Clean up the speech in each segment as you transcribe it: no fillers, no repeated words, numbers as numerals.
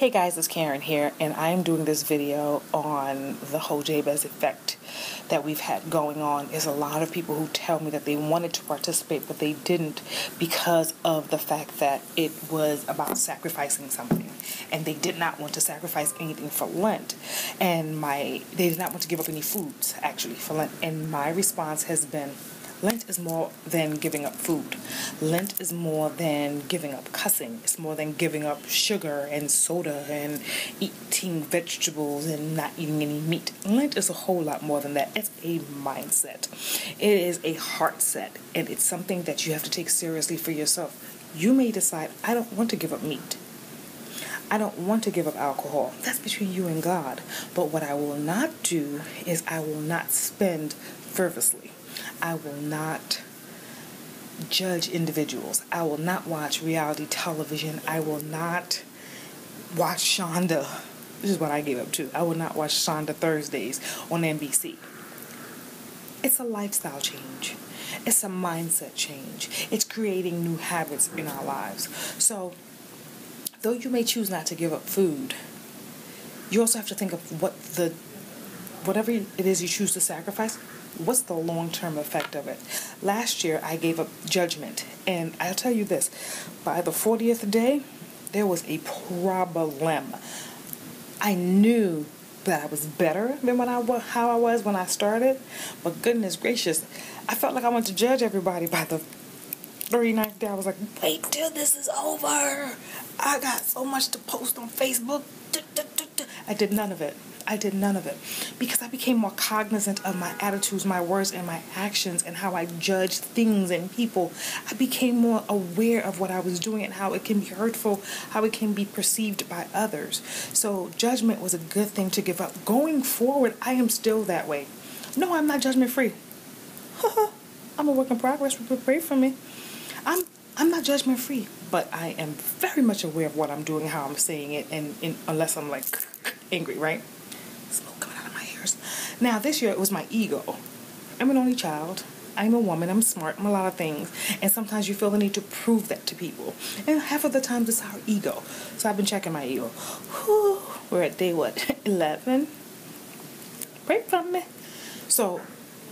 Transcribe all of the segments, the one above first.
Hey guys, it's Karen here, and I'm doing this video on the whole Jabez effect that we've had going on. There's a lot of people who tell me that they wanted to participate, but they didn't because of the fact that it was about sacrificing something, and they did not want to sacrifice anything for Lent, and they did not want to give up any foods, actually, for Lent, and my response has been, Lent is more than giving up food. Lent is more than giving up cussing. It's more than giving up sugar and soda and eating vegetables and not eating any meat. Lent is a whole lot more than that. It's a mindset. It is a heart set, and it's something that you have to take seriously for yourself. You may decide, I don't want to give up meat. I don't want to give up alcohol. That's between you and God. But what I will not do is I will not spend frivolously. I will not judge individuals. I will not watch reality television. I will not watch Shonda. This is what I gave up to. I will not watch Shonda Thursdays on NBC. It's a lifestyle change. It's a mindset change. It's creating new habits in our lives. So, though you may choose not to give up food, you also have to think of whatever it is you choose to sacrifice, what's the long-term effect of it? Last year, I gave up judgment. And I'll tell you this, by the 40th day, there was a problem. I knew that I was better than how I was when I started. But goodness gracious, I felt like I wanted to judge everybody by the 39th day. I was like, wait till this is over. I got so much to post on Facebook. I did none of it. Because I became more cognizant of my attitudes, my words, and my actions, and how I judge things and people. I became more aware of what I was doing and how it can be hurtful, how it can be perceived by others. So judgment was a good thing to give up. Going forward, I am still that way. No, I'm not judgment free. I'm a work in progress. Pray for me. I'm not judgment free, but I am very much aware of what I'm doing, how I'm saying it, and unless I'm like angry, right? Smoke coming out of my ears. Now, this year it was my ego. I'm an only child. I'm a woman. I'm smart. I'm a lot of things. And sometimes you feel the need to prove that to people. And half of the time it's our ego. So I've been checking my ego. Whew, we're at day, 11? Pray for me. So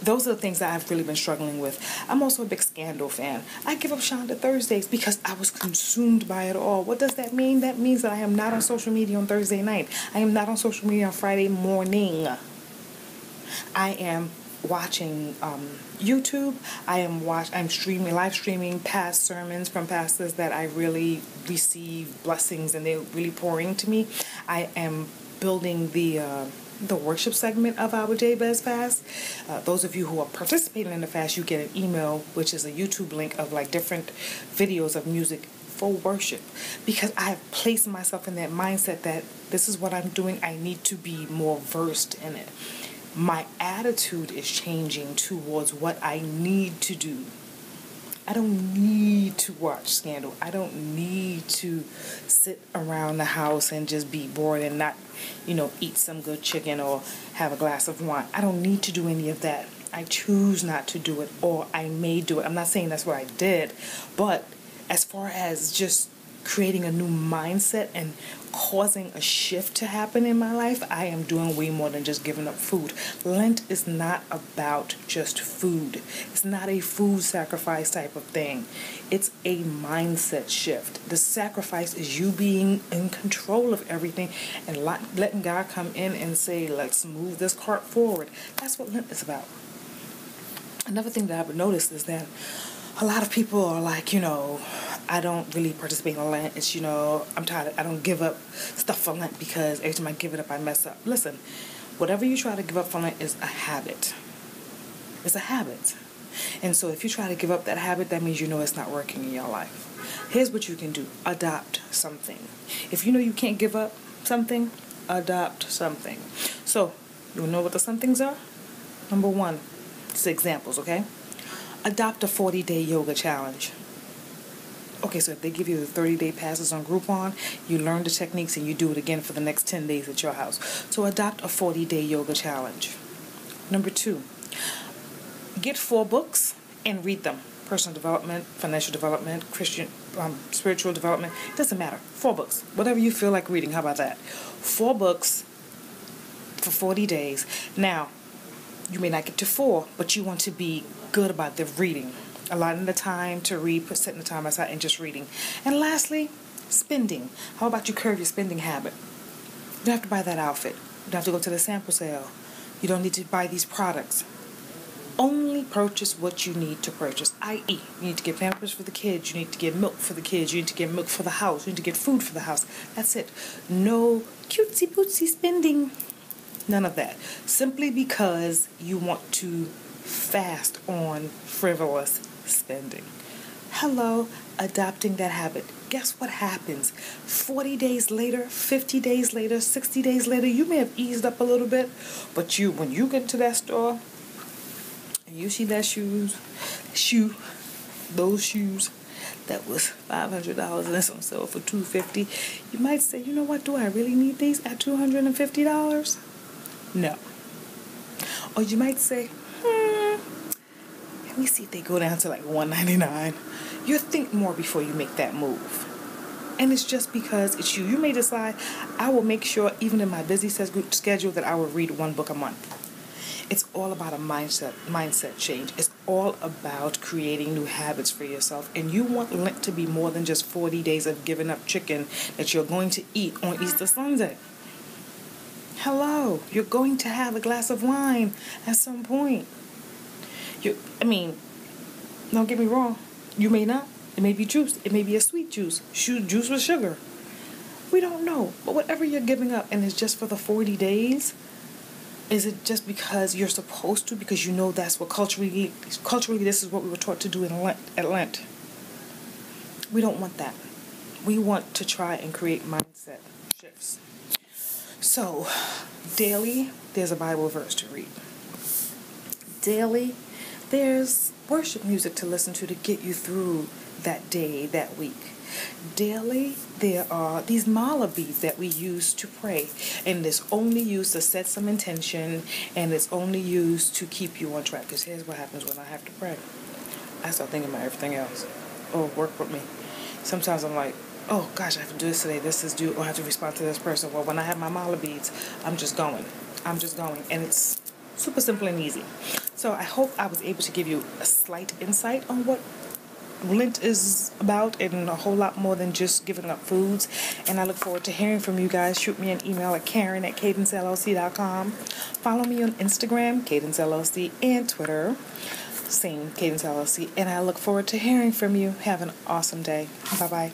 those are the things that I've really been struggling with. I'm also a big Scandal fan. I give up Shonda Thursdays because I was consumed by it all. What does that mean? That means that I am not on social media on Thursday night. I am not on social media on Friday morning. I am watching YouTube. I'm live streaming past sermons from pastors that I really receive blessings and they're really pouring to me. I am building the worship segment of our Jabez fast. Those of you who are participating in the fast, you get an email, which is a YouTube link of like different videos of music for worship, because I have placed myself in that mindset that this is what I'm doing. I need to be more versed in it. My attitude is changing towards what I need to do. I don't need to watch Scandal. I don't need to sit around the house and just be bored and not, eat some good chicken or have a glass of wine. I don't need to do any of that. I choose not to do it, or I may do it. I'm not saying that's what I did, but as far as just creating a new mindset and causing a shift to happen in my life, I am doing way more than just giving up food. Lent is not about just food. It's not a food sacrifice type of thing. It's a mindset shift. The sacrifice is you being in control of everything and letting God come in and say, let's move this cart forward. That's what Lent is about. Another thing that I would notice is that a lot of people are like, I don't really participate in Lent. It's, I'm tired. I don't give up stuff for Lent because every time I give it up, I mess up. Listen, whatever you try to give up for Lent is a habit. It's a habit. And so if you try to give up that habit, that means it's not working in your life. Here's what you can do. Adopt something. If you know you can't give up something, adopt something. So, you know what the somethings are? Number one, it's examples, okay? Adopt a 40-day yoga challenge. Okay, so if they give you the 30-day passes on Groupon, you learn the techniques and you do it again for the next 10 days at your house. So adopt a 40-day yoga challenge. Number two, get 4 books and read them. personal development, financial development, Christian, spiritual development. It doesn't matter. 4 books. Whatever you feel like reading. How about that? 4 books for 40 days. Now, you may not get to 4, but you want to be good about the reading. Allotting the time to read, setting the time aside, and just reading. And lastly, spending. How about you curb your spending habit? You don't have to buy that outfit. You don't have to go to the sample sale. You don't need to buy these products. Only purchase what you need to purchase, i.e., you need to get pampers for the kids, you need to get milk for the kids, you need to get milk for the house, you need to get food for the house. That's it. No cutesy-pootsy spending. None of that. Simply because you want to fast on frivolous spending. Hello, adopting that habit. Guess what happens? 40 days later, 50 days later, 60 days later, you may have eased up a little bit, but when you get to that store and you see that those shoes that was $500 and it's on sale for $250, you might say, you know what, do I really need these at $250? No. Or you might say, let me see if they go down to like $199. You think more before you make that move. And it's just because it's you. You may decide, I will make sure, even in my busy schedule, that I will read 1 book a month. It's all about a mindset change. It's all about creating new habits for yourself. And you want Lent to be more than just 40 days of giving up chicken that you're going to eat on Easter Sunday. Hello, you're going to have a glass of wine at some point. Don't get me wrong. You may not. It may be juice. It may be a sweet juice. Juice with sugar. We don't know. But whatever you're giving up, and it's just for the 40 days, is it just because you're supposed to? Because you know that's what culturally this is what we were taught to do at Lent. We don't want that. We want to try and create mindset shifts. So, daily, there's a Bible verse to read. Daily, there's worship music to listen to get you through that day, that week. Daily, there are these mala beads that we use to pray. And it's only used to set some intention, and it's only used to keep you on track. Because here's what happens when I have to pray. I start thinking about everything else. Oh, work with me. Sometimes I'm like, oh gosh, I have to do this today. This is due. Or I have to respond to this person. Well, when I have my mala beads, I'm just going. And it's super simple and easy. So I hope I was able to give you a slight insight on what Lent is about, and a whole lot more than just giving up foods. And I look forward to hearing from you guys. Shoot me an email at Karen@CadenceLLC.com. Follow me on Instagram, CadenceLLC, and Twitter, same CadenceLLC. And I look forward to hearing from you. Have an awesome day. Bye-bye.